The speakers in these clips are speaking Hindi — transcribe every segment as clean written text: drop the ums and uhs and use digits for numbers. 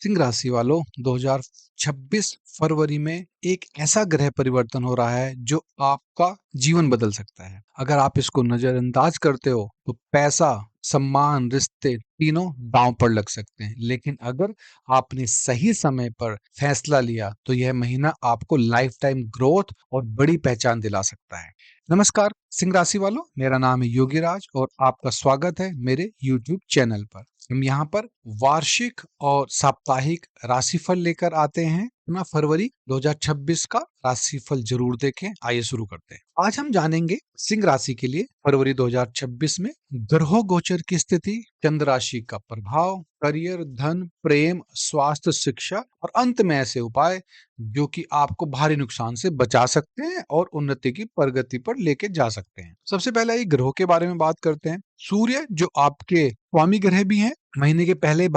सिंह राशि वालों 2026 फरवरी में एक ऐसा ग्रह परिवर्तन हो रहा है जो आपका जीवन बदल सकता है। अगर आप इसको नजरअंदाज करते हो तो पैसा, सम्मान, रिश्ते तीनों दांव पर लग सकते हैं। लेकिन अगर आपने सही समय पर फैसला लिया तो यह महीना आपको लाइफ टाइम ग्रोथ और बड़ी पहचान दिला सकता है। नमस्कार सिंह राशि वालों, मेरा नाम है योगीराज और आपका स्वागत है मेरे YouTube चैनल पर। हम यहाँ पर वार्षिक और साप्ताहिक राशिफल लेकर आते हैं। ना फरवरी 2026 का राशिफल जरूर देखें। आइए शुरू करते हैं। आज हम जानेंगे सिंह राशि के लिए फरवरी 2026 में ग्रहों गोचर की स्थिति, चंद्र राशि का प्रभाव, करियर, धन, प्रेम, स्वास्थ्य, शिक्षा और अंत में ऐसे उपाय जो कि आपको भारी नुकसान से बचा सकते हैं और उन्नति की प्रगति पर लेके जा सकते हैं। सबसे पहले ये ग्रहों के बारे में बात करते हैं। सूर्य जो आपके स्वामी ग्रह भी हैं, महीने के पहले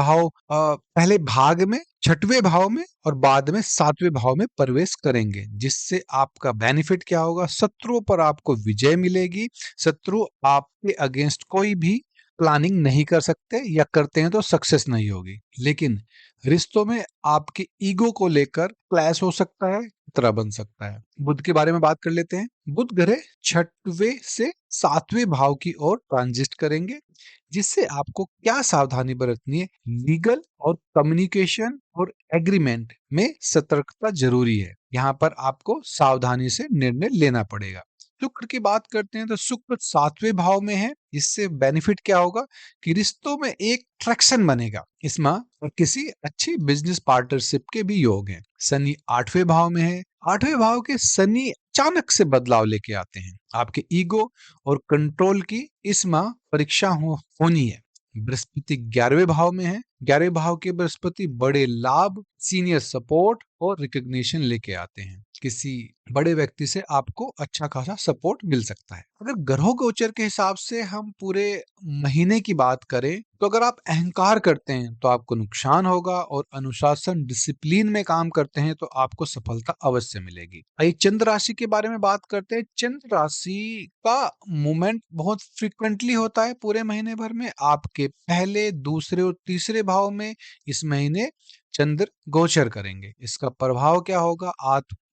भाग में, छठवें भाव में और बाद में सातवें भाव में प्रवेश करेंगे, जिससे आपका बेनिफिट क्या होगा? शत्रुओं पर आपको विजय मिलेगी। शत्रु आपके अगेंस्ट कोई भी प्लानिंग नहीं कर सकते, या करते हैं तो सक्सेस नहीं होगी। लेकिन रिश्तों में आपके ईगो को लेकर क्लैश हो सकता है, खतरा बन सकता है। बुध के बारे में बात कर लेते हैं। बुध ग्रह छठवें से सातवें भाव की ओर ट्रांजिट करेंगे, जिससे आपको क्या सावधानी बरतनी है? लीगल और कम्युनिकेशन और एग्रीमेंट में सतर्कता जरूरी है। यहाँ पर आपको सावधानी से निर्णय लेना पड़ेगा। शुक्र की बात करते हैं तो शुक्र सातवें भाव में है। इससे बेनिफिट क्या होगा कि रिश्तों में एक ट्रैक्शन बनेगा इसमें, और किसी अच्छी बिजनेस पार्टनरशिप के भी योग हैं। शनि आठवें भाव में है। आठवें भाव के शनि अचानक से बदलाव लेके आते हैं। आपके ईगो और कंट्रोल की इस माह परीक्षा होनी है। बृहस्पति 11वें भाव में है। 11वें भाव के बृहस्पति बड़े लाभ, सीनियर सपोर्ट और रिकग्निशन लेके आते हैं। किसी बड़े व्यक्ति से आपको अच्छा खासा सपोर्ट मिल सकता है। अगर ग्रहों गोचर के हिसाब से हम पूरे महीने की बात करें तो अगर आप अहंकार करते हैं तो आपको नुकसान होगा, और अनुशासन, डिसिप्लिन में काम करते हैं तो आपको सफलता अवश्य मिलेगी। आइए चंद्र राशि के बारे में बात करते हैं। चंद्र राशि का मूवमेंट बहुत फ्रिक्वेंटली होता है पूरे महीने भर में। आपके पहले, दूसरे और तीसरे भाव में इस महीने चंद्र गोचर करेंगे। इसका प्रभाव क्या होगा?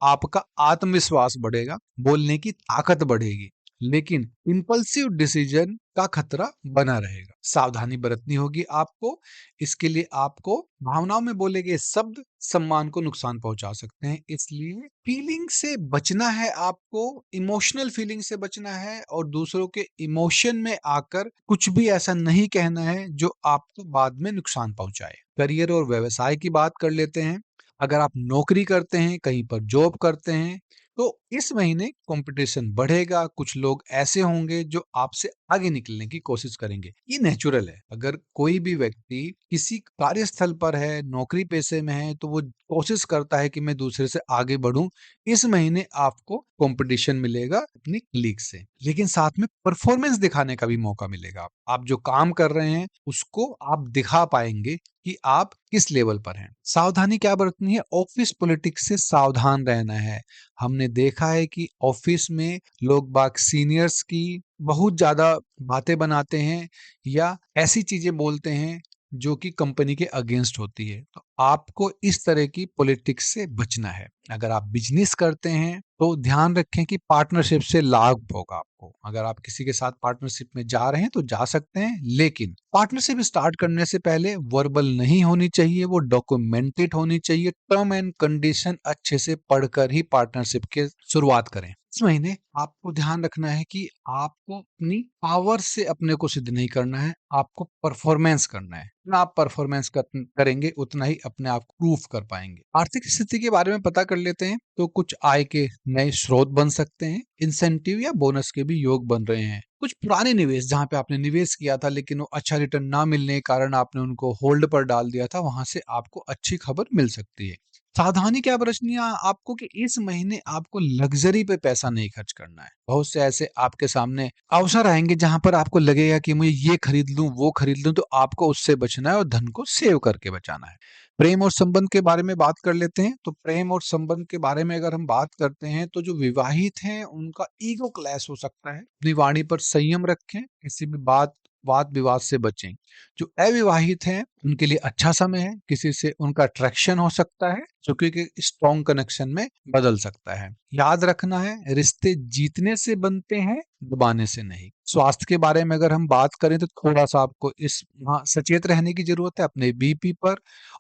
आपका आत्मविश्वास बढ़ेगा, बोलने की ताकत बढ़ेगी, लेकिन इम्पल्सिव डिसीजन का खतरा बना रहेगा। सावधानी बरतनी होगी आपको। इसके लिए आपको भावनाओं में बोले गए शब्द सम्मान को नुकसान पहुंचा सकते हैं, इसलिए फीलिंग से बचना है आपको। इमोशनल फीलिंग से बचना है, और दूसरों के इमोशन में आकर कुछ भी ऐसा नहीं कहना है जो आपको बाद में नुकसान पहुंचाए। करियर और व्यवसाय की बात कर लेते हैं। अगर आप नौकरी करते हैं, कहीं पर जॉब करते हैं, तो इस महीने कंपटीशन बढ़ेगा। कुछ लोग ऐसे होंगे जो आपसे आगे निकलने की कोशिश करेंगे। ये नेचुरल है। अगर कोई भी व्यक्ति किसी कार्यस्थल पर है, नौकरी पेशे में है, तो वो कोशिश करता है कि मैं दूसरे से आगे बढ़ूं। इस महीने आपको कंपटीशन मिलेगा अपनी कलीग से, लेकिन साथ में परफॉर्मेंस दिखाने का भी मौका मिलेगा। आप जो काम कर रहे हैं उसको आप दिखा पाएंगे कि आप किस लेवल पर हैं। सावधानी क्या बरतनी है? ऑफिस पॉलिटिक्स से सावधान रहना है। हमने देखा है कि ऑफिस में लोग बाग सीनियर्स की बहुत ज्यादा बातें बनाते हैं, या ऐसी चीजें बोलते हैं जो कि कंपनी के अगेंस्ट होती है। तो आपको इस तरह की पॉलिटिक्स से बचना है। अगर आप बिजनेस करते हैं तो ध्यान रखें कि पार्टनरशिप से लाभ होगा आपको। अगर आप किसी के साथ पार्टनरशिप में जा रहे हैं तो जा सकते हैं, लेकिन पार्टनरशिप स्टार्ट करने से पहले वर्बल नहीं होनी चाहिए, वो डॉक्यूमेंटेड होनी चाहिए। टर्म एंड कंडीशन अच्छे से पढ़कर ही पार्टनरशिप के शुरुआत करें। इस महीने आपको ध्यान रखना है कि आपको अपनी पावर से अपने को सिद्ध नहीं करना है, आपको परफॉर्मेंस करना है। जितना आप परफॉर्मेंस करेंगे उतना ही अपने आप को प्रूफ कर पाएंगे। आर्थिक स्थिति के बारे में पता कर लेते हैं। तो कुछ आय के नए स्रोत बन सकते हैं। इंसेंटिव या बोनस के भी योग बन रहे हैं। कुछ पुराने निवेश जहां पे आपने निवेश किया था लेकिन वो अच्छा रिटर्न ना मिलने के कारण आपने उनको होल्ड पर डाल दिया था, वहां से आपको अच्छी खबर मिल सकती है। सावधानी क्या बरतनी है आपको कि इस महीने आपको लग्जरी पे पैसा नहीं खर्च करना है। बहुत से ऐसे आपके सामने अवसर आएंगे जहां पर आपको लगेगा कि मुझे ये खरीद लूं, वो खरीद लूं, तो आपको उससे बचना है और धन को सेव करके बचाना है। प्रेम और संबंध के बारे में बात कर लेते हैं। तो प्रेम और संबंध के बारे में अगर हम बात करते हैं तो जो विवाहित हैं उनका ईगो क्लैश हो सकता है। अपनी वाणी पर संयम रखें, किसी भी बात वाद विवाद से बचें। जो अविवाहित हैं उनके लिए अच्छा समय है, किसी से उनका अट्रैक्शन हो सकता है जो कि एक स्ट्रॉन्ग कनेक्शन में बदल सकता है। याद रखना है, रिश्ते जीतने से बनते हैं, दबाने से नहीं। स्वास्थ्य के बारे में अगर हम बात करें तो थोड़ा सा आपको इस वहाँ सचेत रहने की जरूरत है। अपने बीपी पर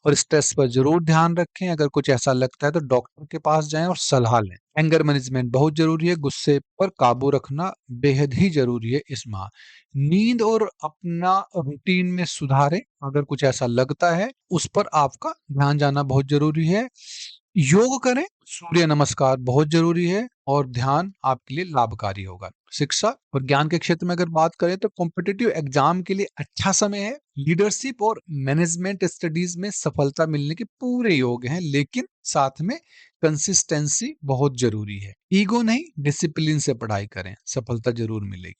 और स्ट्रेस पर जरूर ध्यान रखें। अगर कुछ ऐसा लगता है तो डॉक्टर के पास जाएं और सलाह लें। एंगर मैनेजमेंट बहुत जरूरी है, गुस्से पर काबू रखना बेहद ही जरूरी है इस माह। नींद और अपना रूटीन में सुधारें। अगर कुछ ऐसा लगता है उस पर आपका ध्यान जाना बहुत जरूरी है। योग करें, सूर्य नमस्कार बहुत जरूरी है और ध्यान आपके लिए लाभकारी होगा। शिक्षा और ज्ञान के क्षेत्र में अगर बात करें तो कॉम्पिटिटिव एग्जाम के लिए अच्छा समय है। लीडरशिप और मैनेजमेंट स्टडीज में सफलता मिलने के पूरे योग हैं, लेकिन साथ में कंसिस्टेंसी बहुत जरूरी है। ईगो नहीं, डिसिप्लिन से पढ़ाई करें, सफलता जरूर मिलेगी।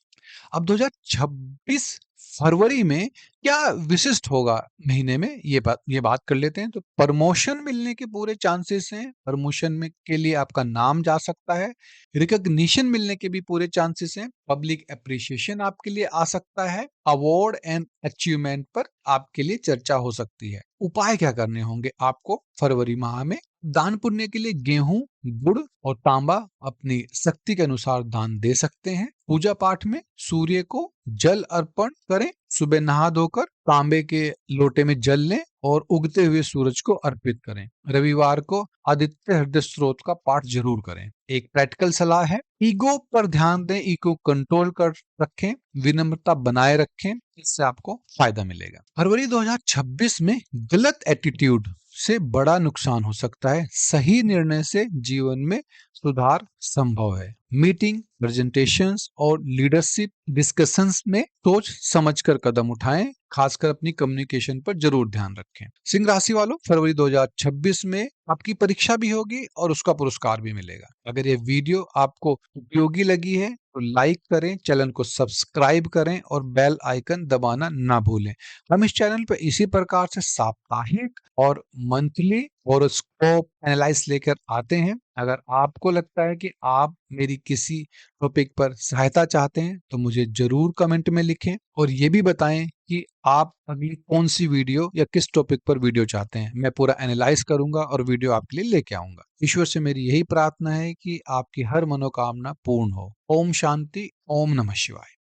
अब 2026 फरवरी में क्या विशिष्ट होगा महीने में, ये बात कर लेते हैं। तो प्रमोशन मिलने के पूरे चांसेस हैं। प्रमोशन में के लिए आपका नाम जा सकता है। रिकॉग्निशन मिलने के भी पूरे चांसेस हैं। पब्लिक एप्रिसिएशन आपके लिए आ सकता है। अवार्ड एंड अचीवमेंट पर आपके लिए चर्चा हो सकती है। उपाय क्या करने होंगे आपको फरवरी माह में? दान पुण्य के लिए गेहूं, गुड़ और तांबा अपनी शक्ति के अनुसार दान दे सकते हैं। पूजा पाठ में सूर्य को जल अर्पण करें। सुबह नहा धोकर तांबे के लोटे में जल लें और उगते हुए सूरज को अर्पित करें। रविवार को आदित्य हृदय स्त्रोत का पाठ जरूर करें। एक प्रैक्टिकल सलाह है, ईगो पर ध्यान दें, ईगो कंट्रोल कर रखें, विनम्रता बनाए रखें, इससे आपको फायदा मिलेगा। फरवरी 2026 में गलत एटीट्यूड से बड़ा नुकसान हो सकता है। सही निर्णय से जीवन में सुधार संभव है। मीटिंग, प्रेजेंटेशंस और लीडरशिप डिस्कशंस में सोच समझकर कदम उठाएं। खासकर अपनी कम्युनिकेशन पर जरूर ध्यान रखें। सिंह राशि वालों, फरवरी 2026 में आपकी परीक्षा भी होगी और उसका पुरस्कार भी मिलेगा। अगर ये वीडियो आपको उपयोगी लगी है तो लाइक करें, चैनल को सब्सक्राइब करें और बेल आइकन दबाना ना भूलें। हम इस चैनल पर इसी प्रकार से साप्ताहिक और मंथली हॉरोस्कोप एनालाइज लेकर आते हैं। अगर आपको लगता है कि आप मेरी किसी टॉपिक पर सहायता चाहते हैं तो मुझे जरूर कमेंट में लिखें और ये भी बताएं कि आप अगली कौन सी वीडियो या किस टॉपिक पर वीडियो चाहते हैं। मैं पूरा एनालाइज करूंगा और वीडियो आपके लिए लेके आऊंगा। ईश्वर से मेरी यही प्रार्थना है कि आपकी हर मनोकामना पूर्ण हो। ओम शांति, ओम नमः शिवाय।